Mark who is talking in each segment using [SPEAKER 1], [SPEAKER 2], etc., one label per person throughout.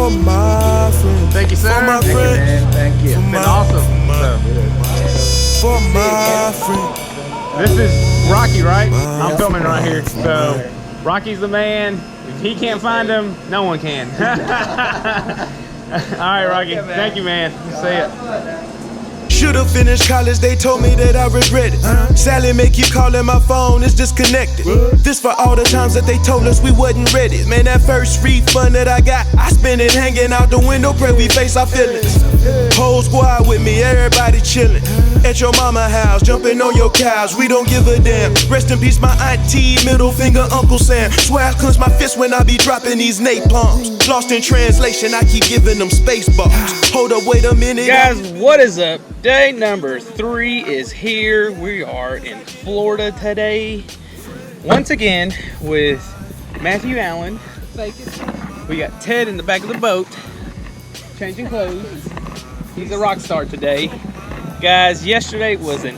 [SPEAKER 1] For my friend.
[SPEAKER 2] Thank you, sir.
[SPEAKER 1] For my
[SPEAKER 2] Thank you,
[SPEAKER 1] friend.
[SPEAKER 2] man. Thank you. It's been awesome.
[SPEAKER 1] For my friend.
[SPEAKER 2] This is Rocky, right? I'm filming right here. So Rocky's the man. If he can't find him, no one can. All right, Rocky. Thank you, man. See ya.
[SPEAKER 1] Should've finished college, they told me that I regret it. Sally may keep calling my phone, it's disconnected. This for all the times that they told us we wasn't ready. Man, that first refund that I got, I spent it hanging out the window, pray we face our feelings. Whole squad with me, everybody chillin'. At your mama house, jumping on your couch, we don't give a damn. Rest in peace, my auntie, middle finger, Uncle Sam. Swear I clench my fist when I be dropping these napalms. Lost in translation, I keep giving them space bars. Hold up, wait a minute.
[SPEAKER 2] Guys, what is up? Day number 3 is here. We are in Florida today. Once again with Matthew Allen. We got Ted in the back of the boat, changing clothes. He's a rock star today. Guys, yesterday was an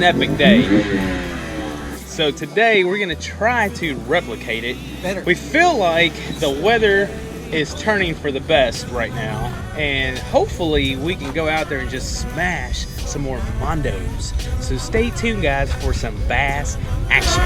[SPEAKER 2] epic day. So today we're gonna try to replicate it. We feel like the weather is turning for the best right now, and hopefully we can go out there and just smash some more mondos. So stay tuned, guys, for some bass action.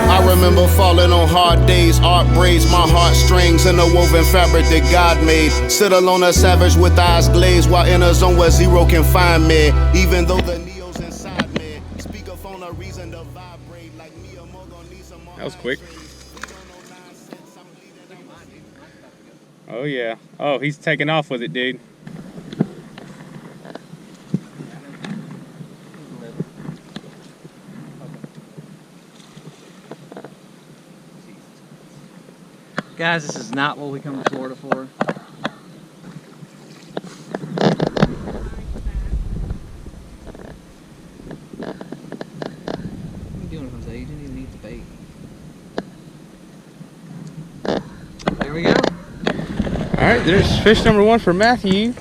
[SPEAKER 3] I remember falling on hard days, art braids my heartstrings in a woven fabric that God made. Sit alone a savage with eyes glazed while in a zone where zero can find me. Even though the neo's inside me, speakerphone a reason to vibrate like me or more gonna need some more.
[SPEAKER 2] That was quick. Oh yeah. Oh, he's taking off with it, dude.
[SPEAKER 4] Guys, this is not what we come to Florida for. What are you doing, Jose? You didn't even eat the bait. There we go.
[SPEAKER 2] Alright, there's fish number 1 for Matthew.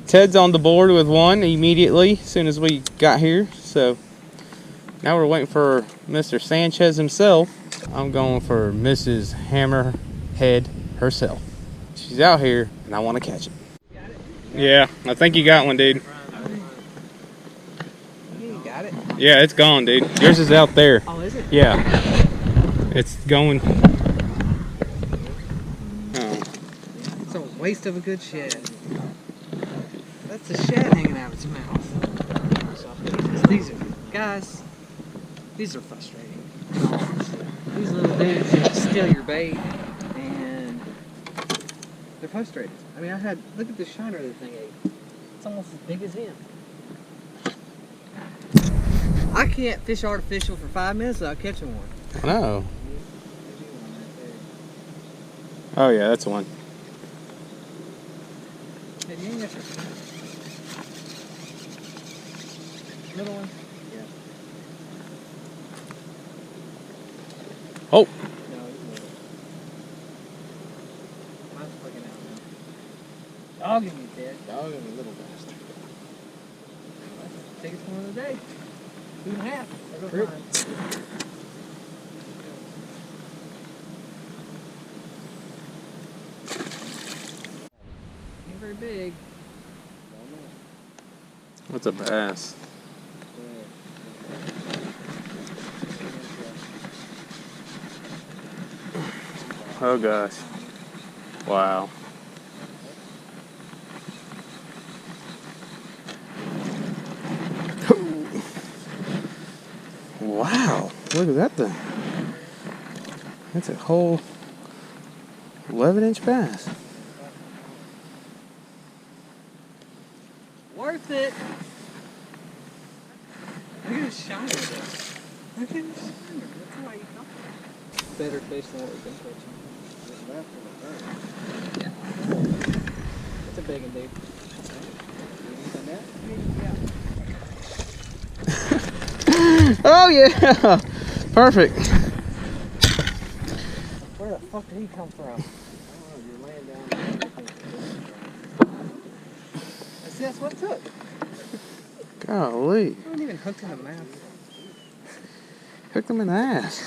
[SPEAKER 2] Ted's on the board with one immediately as soon as we got here. So now we're waiting for Mr. Sanchez himself. I'm going for Mrs. Hammerhead herself. She's out here and I want to catch it. Yeah, I think you got one, dude.
[SPEAKER 4] You got it?
[SPEAKER 2] Yeah, it's gone, dude. Yours is out there.
[SPEAKER 4] Oh, is it?
[SPEAKER 2] Yeah. It's going.
[SPEAKER 4] It's a waste of a good shed. That's a shed hanging out of its mouth. These are, guys, these are frustrating. These little dudes just steal your bait, and they're frustrated. I mean, look at the shiner the thing ate. It's almost as big as him. I can't fish artificial for 5 minutes without catching one.
[SPEAKER 2] No. Oh yeah, that's one.
[SPEAKER 4] Hey, you ain't got your little one? Yeah.
[SPEAKER 2] Oh.
[SPEAKER 4] No, he's little. Mine's fucking out now. Dog in me, Dad. Dog in me, little bastard. Take it for another day. 2.5. Every time. Ain't very big.
[SPEAKER 2] What's a bass? Oh gosh. Wow. Wow. Look at that thing. That's a whole 11-inch bass.
[SPEAKER 4] Worth it. Look at his shiner. Look at his shiner. That's why you caught it. Better fish than what we've been catching. Yeah. That's a big one, dude.
[SPEAKER 2] Oh yeah. Perfect.
[SPEAKER 4] Where the fuck did he come from? I don't know. You're laying down. See, that's what it took.
[SPEAKER 2] Golly.
[SPEAKER 4] I wasn't even hooked in the mouth.
[SPEAKER 2] Hooked him in the ass.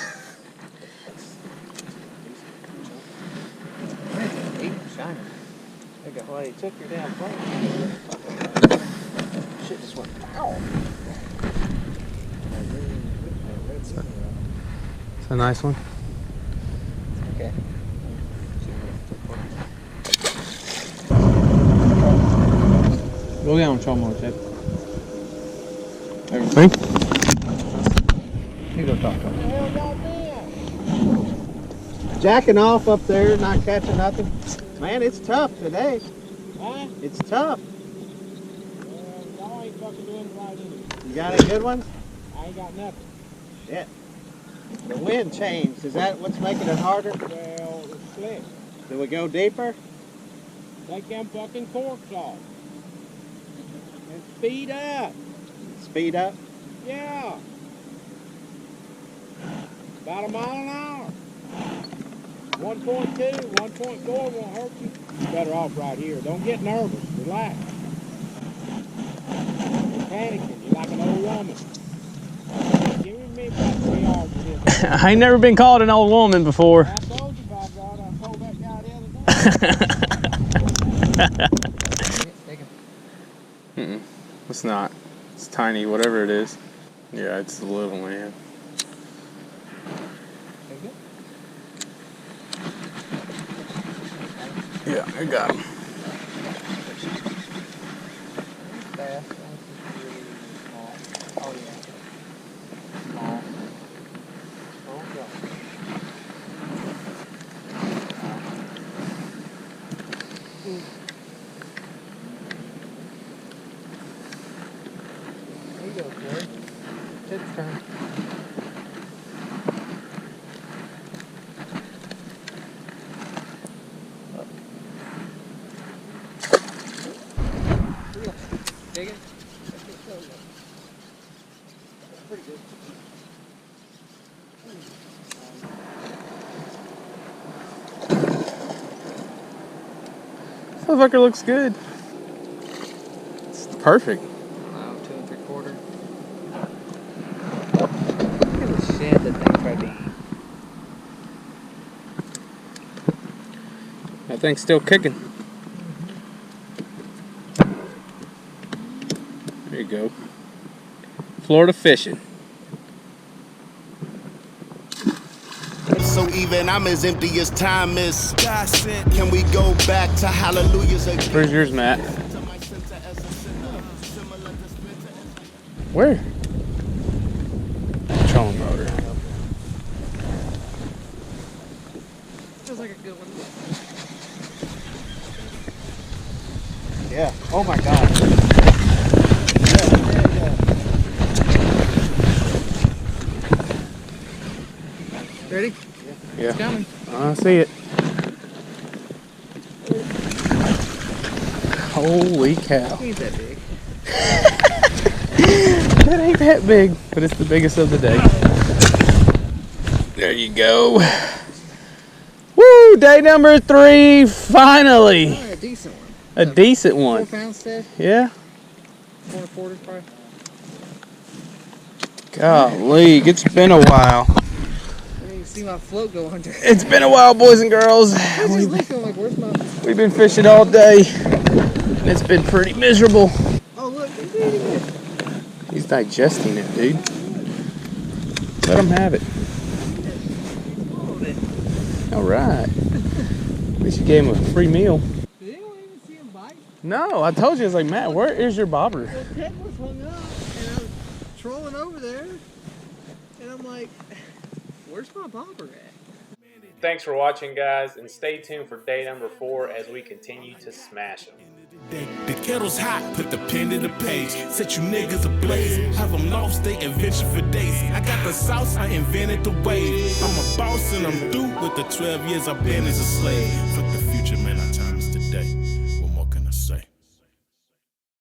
[SPEAKER 4] Okay, well, you took your damn plane. Shit just went. Ow!
[SPEAKER 2] It's a nice one.
[SPEAKER 4] Okay.
[SPEAKER 2] Go down, show more, Chip. Think?
[SPEAKER 4] You go talk to him. Jacking off up there, not catching nothing. Man, it's tough today.
[SPEAKER 5] Huh?
[SPEAKER 4] It's tough.
[SPEAKER 5] Y'all ain't fucking doing it right either.
[SPEAKER 4] You got any good ones?
[SPEAKER 5] I ain't got nothing.
[SPEAKER 4] Shit. The wind changed. Is that what's making it harder?
[SPEAKER 5] Well, it's slick.
[SPEAKER 4] Do we go deeper?
[SPEAKER 5] Take them fucking corks off. And speed up.
[SPEAKER 4] Speed up?
[SPEAKER 5] Yeah. About a mile an hour. 1.2, 1.4 won't hurt you. You're better off right here. Don't get nervous. Relax. You're panicking. You're like an old woman. Give me about 3 yards of this.
[SPEAKER 2] I ain't never been called an old woman before.
[SPEAKER 5] I told you about God. I told that guy the other day.
[SPEAKER 2] It's not. It's tiny, whatever it is. Yeah, it's a little man. Yeah, I got him.
[SPEAKER 4] Oh, yeah. Small. Oh, God. There you go, Corey. It's turn. Dig it. Pretty good.
[SPEAKER 2] Motherfucker looks good. It's perfect.
[SPEAKER 4] Wow, 2 3/4. Look at the shit that thing tried to eat.
[SPEAKER 2] That thing's still kicking. There you go. Florida fishing.
[SPEAKER 3] So even I'm as empty as time is. Can we go back to hallelujahs again?
[SPEAKER 2] Where's yours, Matt? Where? Trolling motor.
[SPEAKER 4] Feels like a good one. Yeah. Oh my God. Ready?
[SPEAKER 2] Yeah.
[SPEAKER 4] It's coming.
[SPEAKER 2] I see it. Holy cow.
[SPEAKER 4] Ain't that big.
[SPEAKER 2] That ain't that big, but it's the biggest of the day. There you go. Woo! Day number 3, finally.
[SPEAKER 4] Oh, a decent one.
[SPEAKER 2] A decent one.
[SPEAKER 4] 4 pounds, Ted?
[SPEAKER 2] Yeah.
[SPEAKER 4] 4 1/4 probably.
[SPEAKER 2] Golly, it's been a while.
[SPEAKER 4] You can see my float go under.
[SPEAKER 2] It's been a while, boys and girls.
[SPEAKER 4] I was just looking like, where's my...
[SPEAKER 2] We've been fishing all day, and it's been pretty miserable.
[SPEAKER 4] Oh, look, he's eating it.
[SPEAKER 2] He's digesting it, dude. Let him have it. All right. At least you gave him a free meal.
[SPEAKER 4] Did anyone even see him bite?
[SPEAKER 2] No, I told you. I was like, Matt, where is your bobber?
[SPEAKER 4] Well, Ted was hung up, and I was trolling over there, and I'm like, where's my bobber at?
[SPEAKER 2] Thanks for watching, guys, and stay tuned for day number 4 as we continue to smash them.
[SPEAKER 1] The kettle's hot, put the pen to the page. Set you niggas ablaze. Have them lost, they invention for days. I got the sauce, I invented the wave. I'm a boss and I'm through with the 12 years I've been as a slave. Fuck the future, man, I turn.